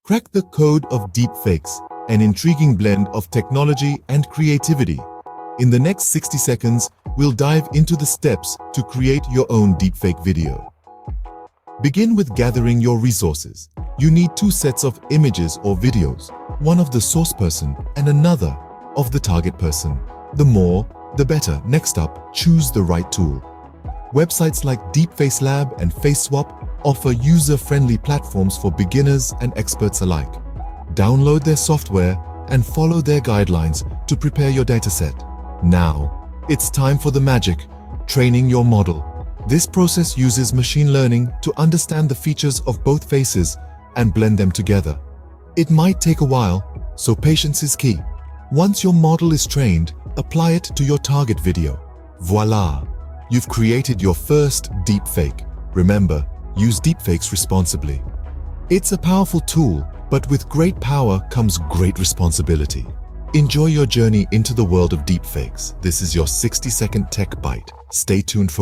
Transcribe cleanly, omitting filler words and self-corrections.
Crack the code of deepfakes, an intriguing blend of technology and creativity. In the next 60 seconds, we'll dive into the steps to create your own deepfake video. Begin with gathering your resources. You need two sets of images or videos, one of the source person and another of the target person. The more, the better. Next up, choose the right tool. Websites like Deepfake Lab and FaceSwap offer user-friendly platforms for beginners and experts alike. Download their software and follow their guidelines to prepare your dataset. Now, it's time for the magic, training your model. This process uses machine learning to understand the features of both faces and blend them together. It might take a while, so patience is key. Once your model is trained, apply it to your target video. Voila! You've created your first deepfake. Remember, use deepfakes responsibly. It's a powerful tool, but with great power comes great responsibility. Enjoy your journey into the world of deepfakes. This is your 60-second tech bite. Stay tuned for more.